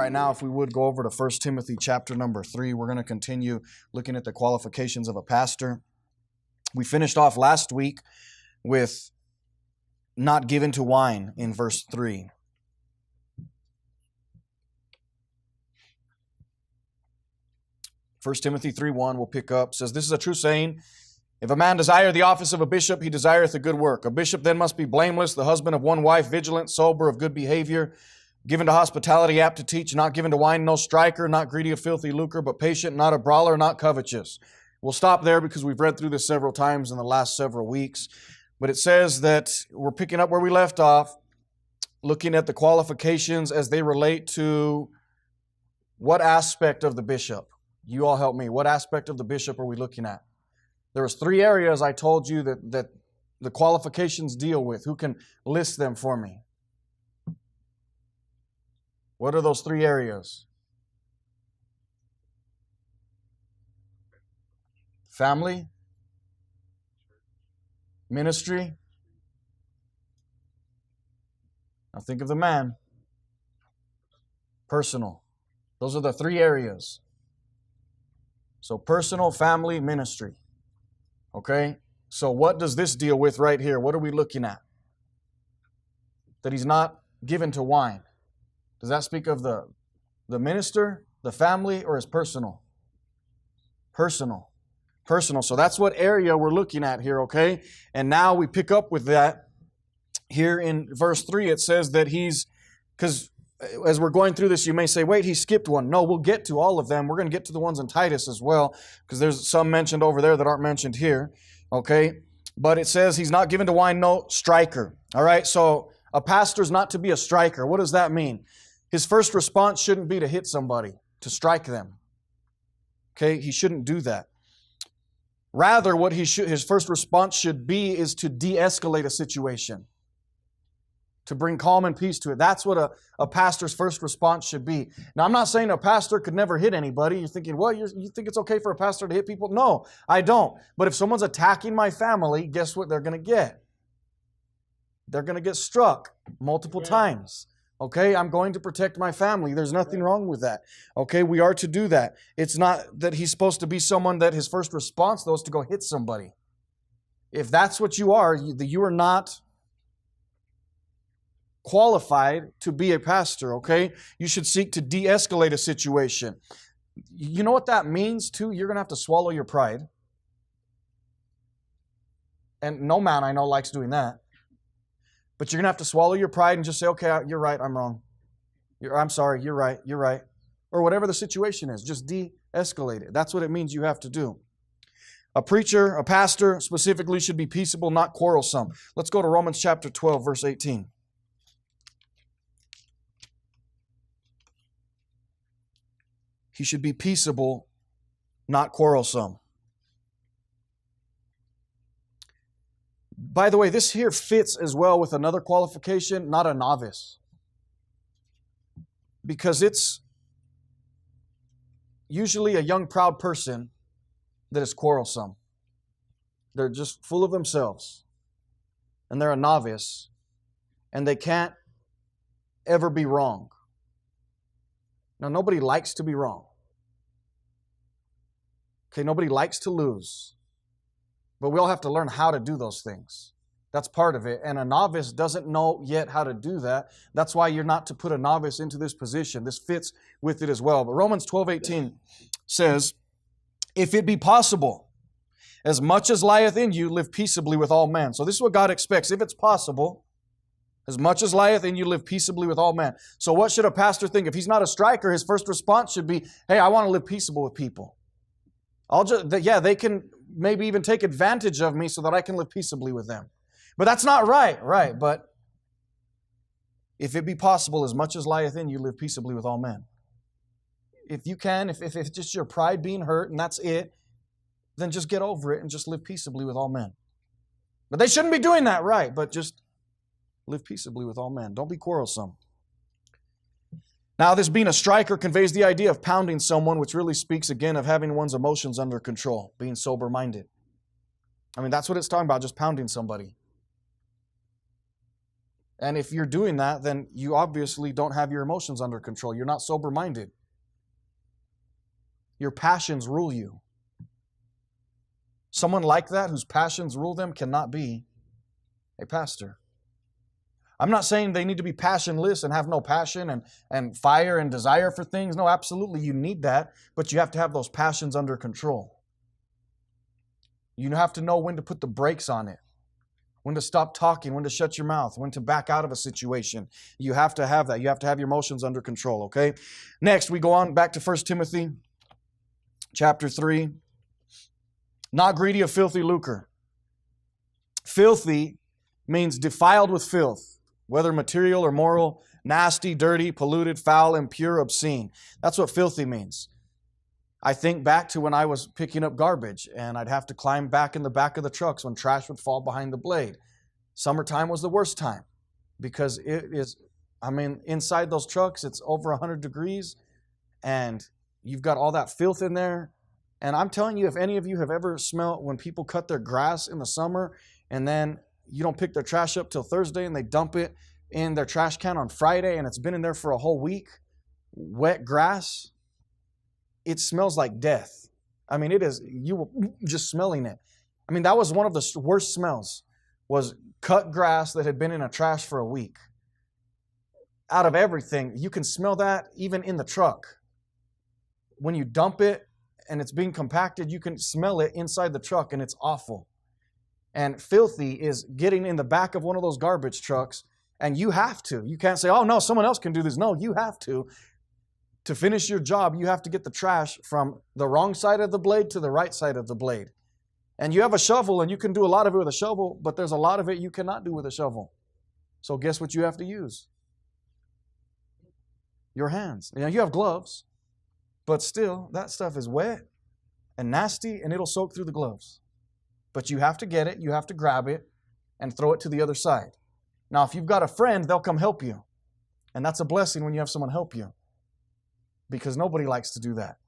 right, now if we would go over to 1 Timothy chapter number 3, we're going to continue looking at the qualifications of a pastor. We finished off last week with not given to wine in verse 3. First Timothy 3:1 we'll pick up. It says, "This is a true saying. If a man desire the office of a bishop, he desireth a good work. A bishop then must be blameless, the husband of one wife, vigilant, sober, of good behavior, given to hospitality, apt to teach, not given to wine, no striker, not greedy of filthy lucre, but patient, not a brawler, not covetous." We'll stop there because we've read through this several times in the last several weeks. But it says that we're picking up where we left off, looking at the qualifications as they relate to what aspect of the bishop. You all help me. What aspect of the bishop are we looking at? There was 3 areas I told you that the qualifications deal with. Who can list them for me? What are those 3 areas? Family? Ministry? Now think of the man. Personal. Those are the 3 areas. So personal, family, ministry. Okay? So what does this deal with right here? What are we looking at? That he's not given to wine. Does that speak of the minister, the family, or his personal? Personal. Personal. So that's what area we're looking at here, okay? And now we pick up with that. Here in verse 3, it says that because as we're going through this, you may say, wait, he skipped one. No, we'll get to all of them. We're going to get to the ones in Titus as well, because there's some mentioned over there that aren't mentioned here, okay? But it says he's not given to wine, no striker. All right, so a pastor's not to be a striker. What does that mean? His first response shouldn't be to hit somebody, to strike them. Okay, he shouldn't do that. Rather, what his first response should be is to de-escalate a situation, to bring calm and peace to it. That's what a pastor's first response should be. Now, I'm not saying a pastor could never hit anybody. You're thinking, well, you think it's okay for a pastor to hit people? No, I don't. But if someone's attacking my family, guess what they're going to get? They're going to get struck multiple times. Okay, I'm going to protect my family. There's nothing wrong with that. Okay, we are to do that. It's not that he's supposed to be someone that his first response, though, is to go hit somebody. If that's what you are not qualified to be a pastor, okay? You should seek to de-escalate a situation. You know what that means, too? You're going to have to swallow your pride. And no man I know likes doing that. But you're going to have to swallow your pride and just say, okay, you're right, I'm wrong. I'm sorry, you're right. Or whatever the situation is, just de-escalate it. That's what it means you have to do. A preacher, a pastor specifically, should be peaceable, not quarrelsome. Let's go to Romans chapter 12, verse 18. He should be peaceable, not quarrelsome. By the way, this here fits as well with another qualification, not a novice. Because it's usually a young, proud person that is quarrelsome. They're just full of themselves. And they're a novice. And they can't ever be wrong. Now, nobody likes to be wrong. Okay, nobody likes to lose. But we all have to learn how to do those things. That's part of it. And a novice doesn't know yet how to do that. That's why you're not to put a novice into this position. This fits with it as well. But Romans 12:18 says, if it be possible, as much as lieth in you, live peaceably with all men. So this is what God expects. If it's possible, as much as lieth in you, live peaceably with all men. So what should a pastor think? If he's not a striker, his first response should be, hey, I want to live peaceable with people. They can maybe even take advantage of me so that I can live peaceably with them. But that's not right. But if it be possible, as much as lieth in you, live peaceably with all men. If you can, if it's just your pride being hurt and that's it, then just get over it and just live peaceably with all men. But they shouldn't be doing that, right? But just live peaceably with all men. Don't be quarrelsome. Now, this being a striker conveys the idea of pounding someone, which really speaks again of having one's emotions under control, being sober-minded. I mean, that's what it's talking about, just pounding somebody. And if you're doing that, then you obviously don't have your emotions under control. You're not sober-minded. Your passions rule you. Someone like that, whose passions rule them, cannot be a pastor. I'm not saying they need to be passionless and have no passion and fire and desire for things. No, absolutely, you need that, but you have to have those passions under control. You have to know when to put the brakes on it, when to stop talking, when to shut your mouth, when to back out of a situation. You have to have that. You have to have your emotions under control, okay? Next, we go on back to 1 Timothy chapter 3. Not greedy of filthy lucre. Filthy means defiled with filth, whether material or moral, nasty, dirty, polluted, foul, impure, obscene. That's what filthy means. I think back to when I was picking up garbage and I'd have to climb back in the back of the trucks when trash would fall behind the blade. Summertime was the worst time because inside those trucks, it's over 100 degrees and you've got all that filth in there. And I'm telling you, if any of you have ever smelled when people cut their grass in the summer and then you don't pick their trash up till Thursday and they dump it in their trash can on Friday and it's been in there for a whole week, wet grass, it smells like death. I mean, it is, you just smelling it. I mean, that was one of the worst smells, was cut grass that had been in a trash for a week. Out of everything, you can smell that even in the truck. When you dump it and it's being compacted, you can smell it inside the truck and it's awful. And filthy is getting in the back of one of those garbage trucks and you have to. You can't say, oh no, someone else can do this. No, you have to. To finish your job, you have to get the trash from the wrong side of the blade to the right side of the blade. And you have a shovel and you can do a lot of it with a shovel, but there's a lot of it you cannot do with a shovel. So guess what you have to use? Your hands. You know, you have gloves, but still, that stuff is wet and nasty and it'll soak through the gloves. But you have to get it, you have to grab it and throw it to the other side. Now, if you've got a friend, they'll come help you. And that's a blessing when you have someone help you. Because nobody likes to do that.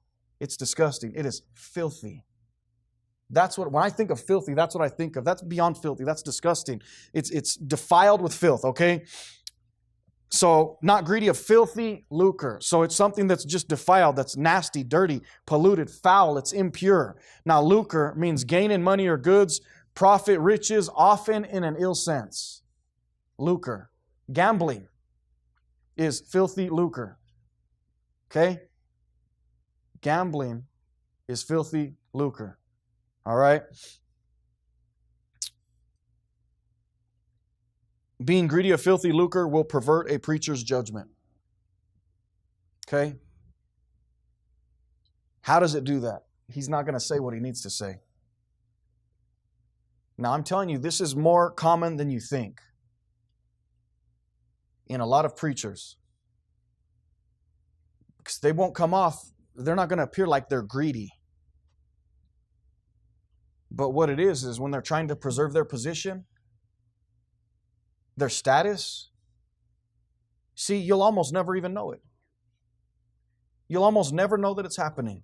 It's disgusting. It is filthy. That's what, when I think of filthy, that's what I think of. That's beyond filthy. That's disgusting. It's defiled with filth, okay? So, not greedy of filthy lucre. So, it's something that's just defiled, that's nasty, dirty, polluted, foul, it's impure. Now, lucre means gain in money or goods, profit, riches, often in an ill sense. Lucre. Gambling is filthy lucre. Okay? Gambling is filthy lucre. All right? Being greedy of filthy lucre will pervert a preacher's judgment. Okay? How does it do that? He's not going to say what he needs to say. Now, I'm telling you, this is more common than you think in a lot of preachers. Because they won't come off, they're not going to appear like they're greedy. But what it is when they're trying to preserve their position, their status, see, you'll almost never even know it. You'll almost never know that it's happening.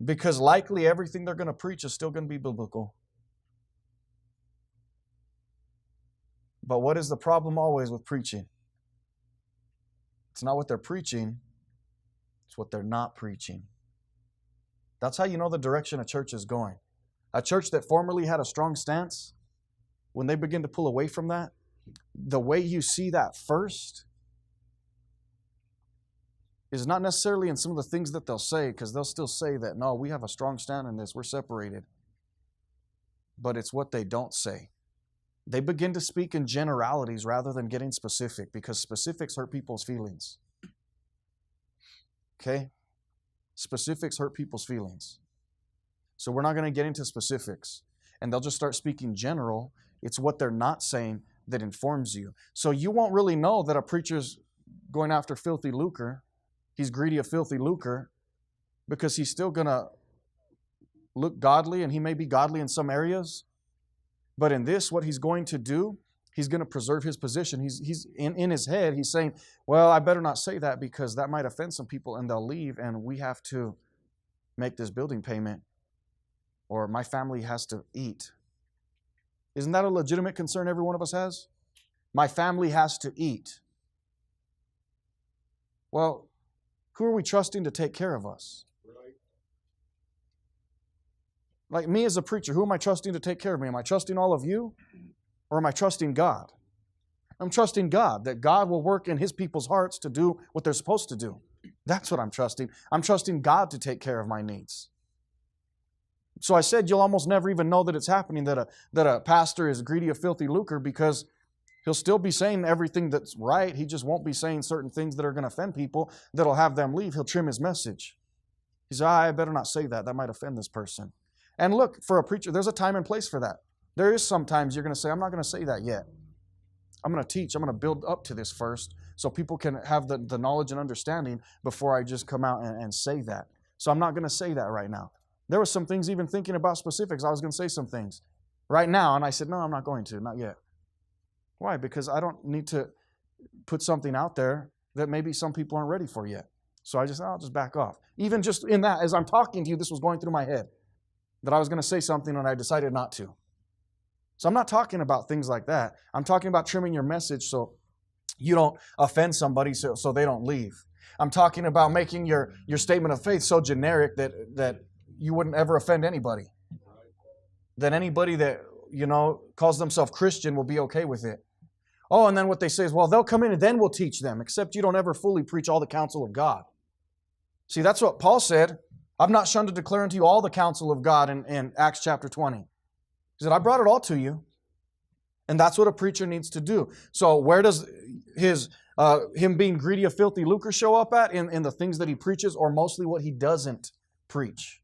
Because likely everything they're going to preach is still going to be biblical. But what is the problem always with preaching? It's not what they're preaching, it's what they're not preaching. That's how you know the direction a church is going. A church that formerly had a strong stance, when they begin to pull away from that, the way you see that first is not necessarily in some of the things that they'll say, because they'll still say that, no, we have a strong stand in this, we're separated. But it's what they don't say. They begin to speak in generalities rather than getting specific, because specifics hurt people's feelings. Okay? Specifics hurt people's feelings. So we're not going to get into specifics. And they'll just start speaking general. It's what they're not saying that informs you. So you won't really know that a preacher's going after filthy lucre. He's greedy of filthy lucre, because he's still going to look godly, and he may be godly in some areas. But in this, what he's going to do, he's going to preserve his position. He's in his head, he's saying, well, I better not say that because that might offend some people and they'll leave and we have to make this building payment, or my family has to eat. Isn't that a legitimate concern every one of us has? My family has to eat. Well, who are we trusting to take care of us? Like me as a preacher, who am I trusting to take care of me? Am I trusting all of you? Or am I trusting God? I'm trusting God, that God will work in His people's hearts to do what they're supposed to do. That's what I'm trusting. I'm trusting God to take care of my needs. So I said you'll almost never even know that it's happening, that a pastor is greedy of filthy lucre, because he'll still be saying everything that's right. He just won't be saying certain things that are going to offend people that'll have them leave. He'll trim his message. He says, I better not say that. That might offend this person. And look, for a preacher, there's a time and place for that. There is sometimes you're going to say, I'm not going to say that yet. I'm going to teach. I'm going to build up to this first so people can have the knowledge and understanding before I just come out and say that. So I'm not going to say that right now. There were some things, even thinking about specifics, I was going to say some things right now, and I said, no, I'm not going to, not yet. Why? Because I don't need to put something out there that maybe some people aren't ready for yet. So I'll just back off. Even just in that, as I'm talking to you, this was going through my head, that I was going to say something and I decided not to. So I'm not talking about things like that. I'm talking about trimming your message so you don't offend somebody so they don't leave. I'm talking about making your statement of faith so generic that you wouldn't ever offend anybody. That anybody that, calls themselves Christian will be okay with it. Oh, and then what they say is, well, they'll come in and then we'll teach them, except you don't ever fully preach all the counsel of God. See, that's what Paul said. I've not shunned to declare unto you all the counsel of God in Acts chapter 20. He said, I brought it all to you. And that's what a preacher needs to do. So where does him being greedy of filthy lucre show up at? In the things that he preaches, or mostly what he doesn't preach?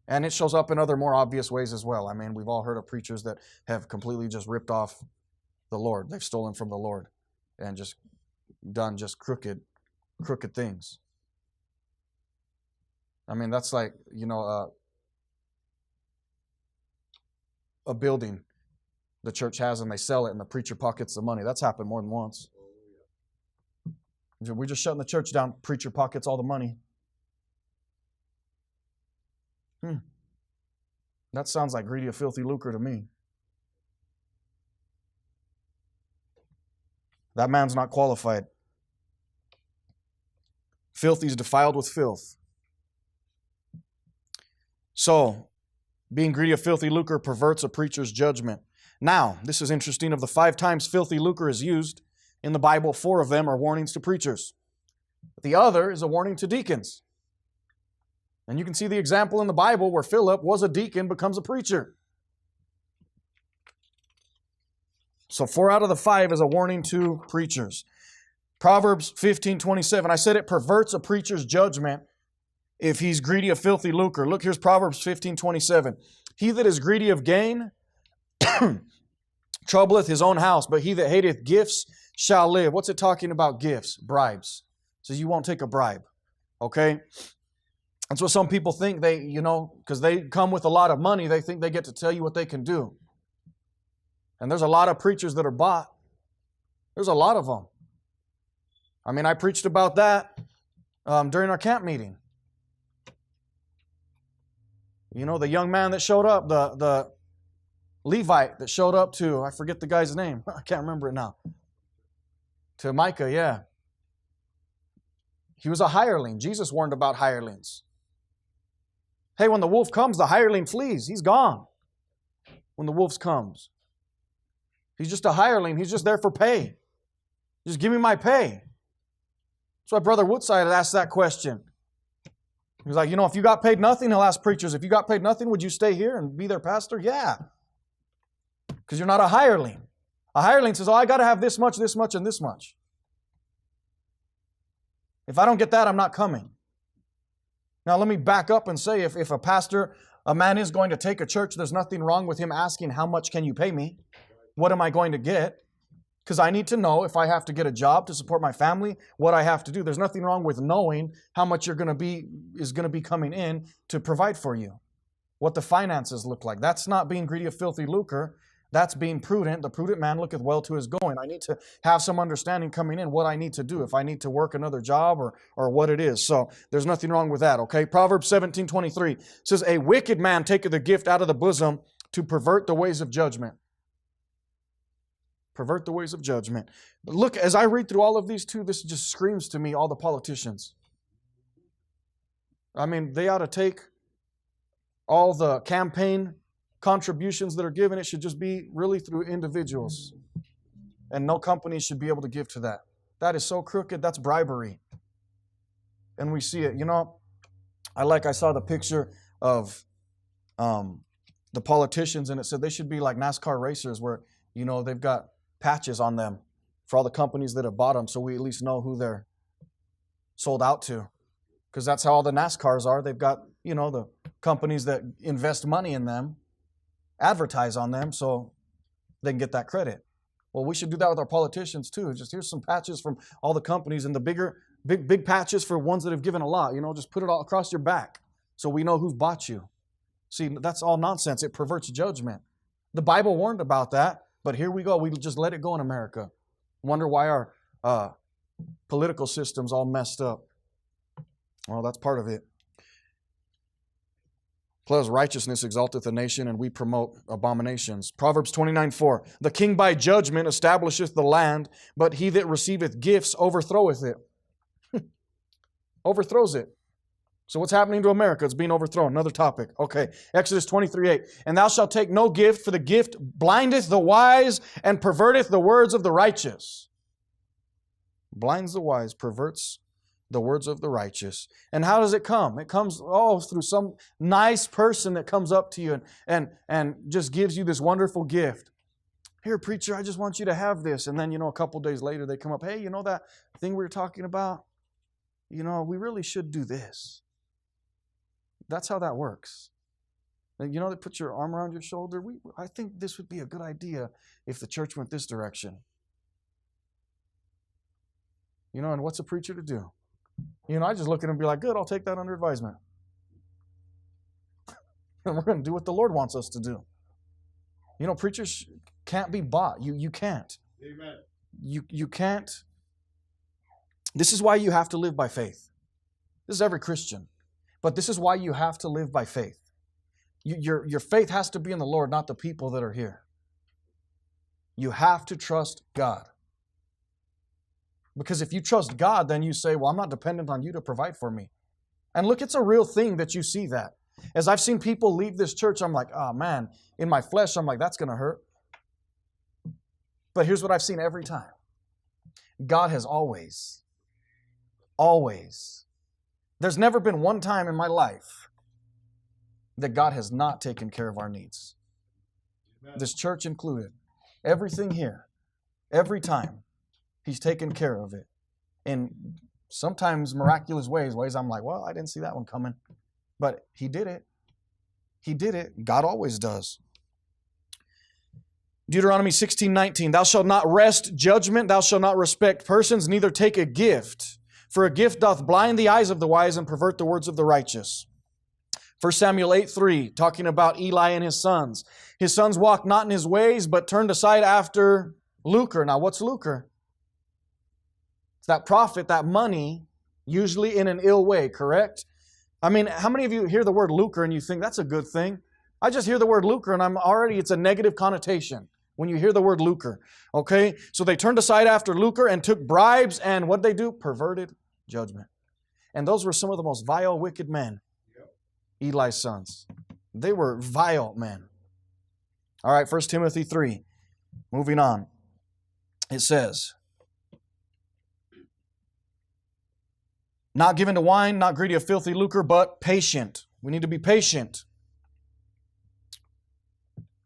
And it shows up in other more obvious ways as well. I mean, we've all heard of preachers that have completely just ripped off the Lord. They've stolen from the Lord and just done just crooked things. I mean, that's like, a building the church has and they sell it and the preacher pockets the money. That's happened more than once. We're just shutting the church down. Preacher pockets all the money. That sounds like greedy of filthy lucre to me. That man's not qualified. Filthy is defiled with filth. So, being greedy of filthy lucre perverts a preacher's judgment. Now, this is interesting. Of the 5 times filthy lucre is used in the Bible, 4 of them are warnings to preachers. The other is a warning to deacons. And you can see the example in the Bible where Philip was a deacon, becomes a preacher. So 4 out of the 5 is a warning to preachers. Proverbs 15:27. I said it perverts a preacher's judgment if he's greedy of filthy lucre. Look, here's Proverbs 15:27. He that is greedy of gain troubleth his own house, but he that hateth gifts shall live. What's it talking about? Gifts, bribes. It says you won't take a bribe. Okay? That's what some people think. They, because they come with a lot of money, they think they get to tell you what they can do. And there's a lot of preachers that are bought. There's a lot of them. I mean, I preached about that during our camp meeting. The young man that showed up, the Levite that showed up to, I forget the guy's name. I can't remember it now. To Micah, yeah. He was a hireling. Jesus warned about hirelings. Hey, when the wolf comes, the hireling flees. He's gone when the wolf comes. He's just a hireling. He's just there for pay. Just give me my pay. That's why Brother Woodside had asked that question. He was like, if you got paid nothing, he'll ask preachers, if you got paid nothing, would you stay here and be their pastor? Yeah. Because you're not a hireling. A hireling says, I got to have this much, and this much. If I don't get that, I'm not coming. Now, let me back up and say, if a pastor, a man is going to take a church, there's nothing wrong with him asking, how much can you pay me? What am I going to get? Because I need to know if I have to get a job to support my family, what I have to do. There's nothing wrong with knowing how much is going to be coming in to provide for you. What the finances look like. That's not being greedy of filthy lucre. That's being prudent. The prudent man looketh well to his going. I need to have some understanding coming in what I need to do, if I need to work another job or what it is. So there's nothing wrong with that, okay? Proverbs 17:23 says, a wicked man taketh a gift out of the bosom to pervert the ways of judgment. Pervert the ways of judgment. But look, as I read through all of these too, this just screams to me all the politicians. I mean, they ought to take all the campaign contributions that are given. It should just be really through individuals. And no company should be able to give to that. That is so crooked. That's bribery. And we see it. You know, I saw the picture of the politicians, and it said they should be like NASCAR racers where, you know, they've got patches on them for all the companies that have bought them, so we at least know who they're sold out to. Because that's how all the NASCARs are. They've got, you know, the companies that invest money in them, advertise on them so they can get that credit. Well, we should do that with our politicians too. Just here's some patches from all the companies, and the big patches for ones that have given a lot. You know, just put it all across your back so we know who's bought you. See, that's all nonsense. It perverts judgment. The Bible warned about that, but here we go. We just let it go in America. Wonder why our political system's all messed up. Well, that's part of it. Plus, righteousness exalteth a nation, and we promote abominations. Proverbs 29:4. The king by judgment establisheth the land, but he that receiveth gifts overthroweth it. Overthrows it. So what's happening to America? It's being overthrown. Another topic. Okay. Exodus 23:8. And thou shalt take no gift, for the gift blindeth the wise and perverteth the words of the righteous. Blinds the wise, perverts the words of the righteous. And how does it come? It comes, through some nice person that comes up to you and just gives you this wonderful gift. Here, preacher, I just want you to have this. And then, you know, a couple days later they come up, hey, you know that thing we were talking about? You know, we really should do this. That's how that works. And you know, they put your arm around your shoulder. I think this would be a good idea if the church went this direction. You know, and what's a preacher to do? You know, I just look at him and be like, good, I'll take that under advisement. And we're going to do what the Lord wants us to do. You know, preachers can't be bought. You can't. Amen. You can't. This is why you have to live by faith. This is every Christian. But this is why you have to live by faith. Your faith has to be in the Lord, not the people that are here. You have to trust God. Because if you trust God, then you say, well, I'm not dependent on you to provide for me. And look, it's a real thing that you see that. As I've seen people leave this church, I'm like, oh man, in my flesh, I'm like, that's going to hurt. But here's what I've seen every time. God has always, there's never been one time in my life that God has not taken care of our needs. Amen. This church included. Everything here, every time, He's taken care of it. In sometimes miraculous ways I'm like, well, I didn't see that one coming. But He did it. He did it. God always does. Deuteronomy 16:19, thou shalt not wrest judgment, thou shalt not respect persons, neither take a gift. For a gift doth blind the eyes of the wise and pervert the words of the righteous. 1 Samuel 8:3, talking about Eli and his sons. His sons walked not in his ways, but turned aside after lucre. Now, what's lucre? It's that profit, that money, usually in an ill way, correct? I mean, how many of you hear the word lucre and you think that's a good thing? I just hear the word lucre and it's a negative connotation when you hear the word lucre. Okay? So they turned aside after lucre and took bribes, and what'd they do? Perverted judgment. And those were some of the most vile, wicked men. Yep. Eli's sons. They were vile men. All right, 1 Timothy 3. Moving on. It says, not given to wine, not greedy of filthy lucre, but patient. We need to be patient.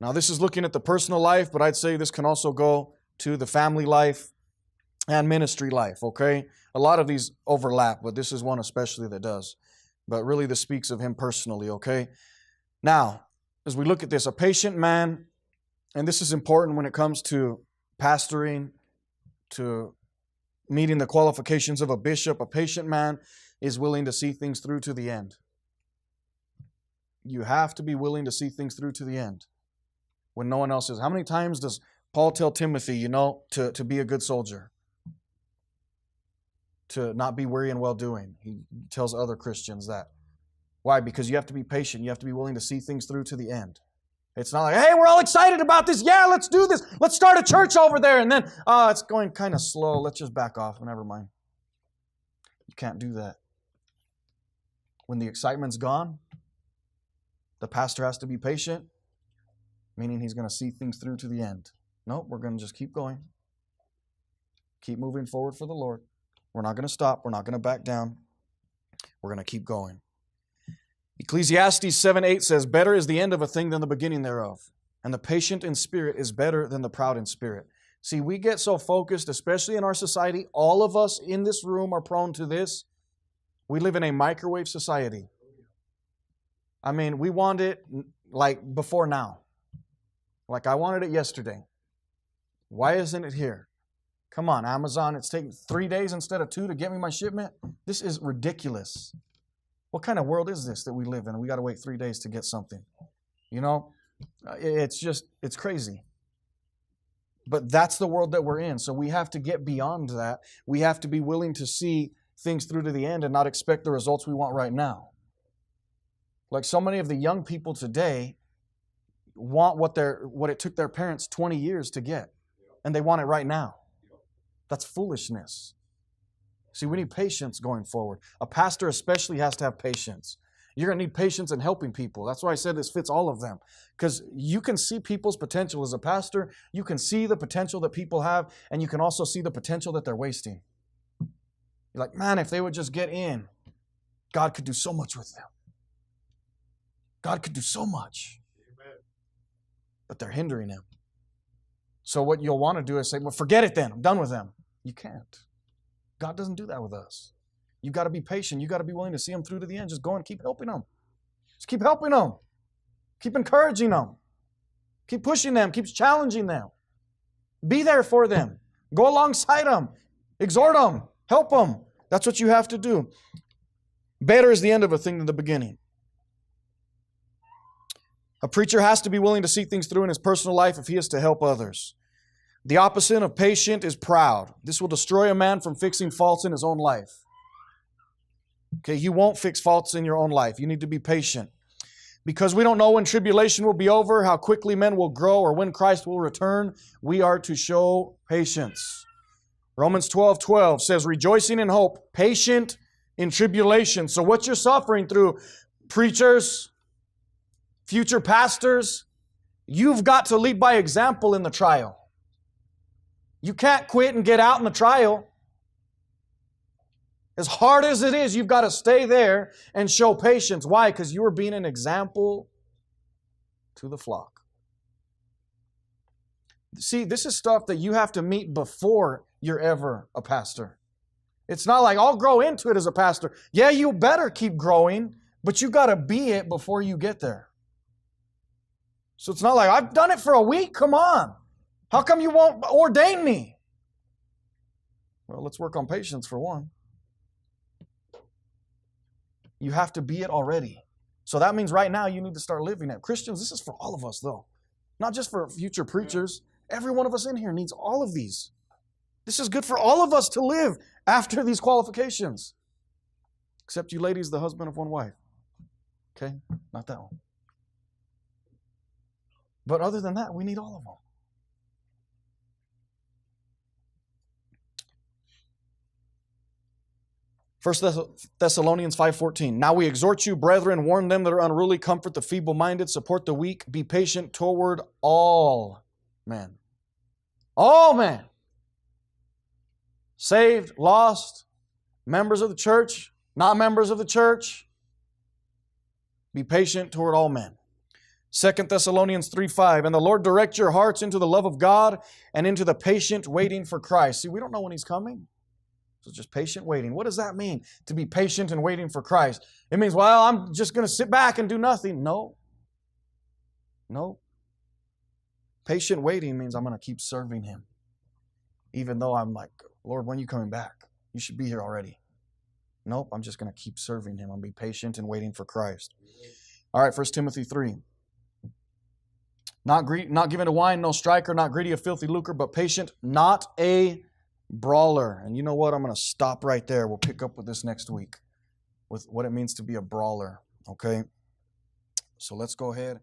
Now, this is looking at the personal life, but I'd say this can also go to the family life and ministry life, okay? A lot of these overlap, but this is one especially that does. But really, this speaks of him personally, okay? Now, as we look at this, a patient man, and this is important when it comes to pastoring, to meeting the qualifications of a bishop. A patient man is willing to see things through to the end. You have to be willing to see things through to the end when no one else is. How many times does Paul tell Timothy, to be a good soldier? To not be weary in well-doing. He tells other Christians that. Why? Because you have to be patient. You have to be willing to see things through to the end. It's not like, hey, we're all excited about this. Yeah, let's do this. Let's start a church over there. And then, it's going kind of slow. Let's just back off. Never mind. You can't do that. When the excitement's gone, the pastor has to be patient, meaning he's going to see things through to the end. Nope, we're going to just keep going. Keep moving forward for the Lord. We're not going to stop. We're not going to back down. We're going to keep going. Ecclesiastes 7:8 says, better is the end of a thing than the beginning thereof, and the patient in spirit is better than the proud in spirit. See, we get so focused, especially in our society, all of us in this room are prone to this. We live in a microwave society. I mean, we want it like before now. Like I wanted it yesterday. Why isn't it here? Come on, Amazon, it's taking 3 days instead of 2 to get me my shipment. This is ridiculous. What kind of world is this that we live in? We got to wait 3 days to get something. You know, it's crazy. But that's the world that we're in. So we have to get beyond that. We have to be willing to see things through to the end and not expect the results we want right now. Like so many of the young people today want what it took their parents 20 years to get. And they want it right now. That's foolishness. See, we need patience going forward. A pastor especially has to have patience. You're going to need patience in helping people. That's why I said this fits all of them. Because you can see people's potential as a pastor. You can see the potential that people have. And you can also see the potential that they're wasting. You're like, man, if they would just get in, God could do so much with them. God could do so much. Amen. But they're hindering him. So what you'll want to do is say, well, forget it then. I'm done with them. You can't. God doesn't do that with us. You've got to be patient. You've got to be willing to see them through to the end. Just go and keep helping them. Just keep helping them. Keep encouraging them. Keep pushing them. Keep challenging them. Be there for them. Go alongside them. Exhort them. Help them. That's what you have to do. Better is the end of a thing than the beginning. A preacher has to be willing to see things through in his personal life if he is to help others. The opposite of patient is proud. This will destroy a man from fixing faults in his own life. Okay, you won't fix faults in your own life. You need to be patient. Because we don't know when tribulation will be over, how quickly men will grow, or when Christ will return, we are to show patience. Romans 12:12 says, rejoicing in hope, patient in tribulation. So what you're suffering through, preachers, future pastors, you've got to lead by example in the trial. You can't quit and get out in the trial. As hard as it is, you've got to stay there and show patience. Why? Because you are being an example to the flock. See, this is stuff that you have to meet before you're ever a pastor. It's not like, I'll grow into it as a pastor. Yeah, you better keep growing, but you got to be it before you get there. So it's not like, I've done it for a week, come on. How come you won't ordain me? Well, let's work on patience for one. You have to be it already. So that means right now you need to start living it. Christians, this is for all of us though. Not just for future preachers. Every one of us in here needs all of these. This is good for all of us to live after these qualifications. Except you ladies, the husband of one wife. Okay? Not that one. But other than that, we need all of them. 1 Thessalonians 5:14. Now we exhort you, brethren, warn them that are unruly, comfort the feeble-minded, support the weak, be patient toward all men. All men. Saved, lost, members of the church, not members of the church. Be patient toward all men. 2 Thessalonians 3:5. And the Lord direct your hearts into the love of God and into the patient waiting for Christ. See, we don't know when He's coming. So just patient waiting. What does that mean, to be patient and waiting for Christ? It means, well, I'm just going to sit back and do nothing. No. No. Patient waiting means I'm going to keep serving Him. Even though I'm like, Lord, when are you coming back? You should be here already. Nope, I'm just going to keep serving Him. I'm going to be patient and waiting for Christ. All right, 1 Timothy 3. Not given to wine, no striker, not greedy of filthy lucre, but patient, not a brawler. And you know what? I'm going to stop right there. We'll pick up with this next week, with what it means to be a brawler. Okay? So let's go ahead.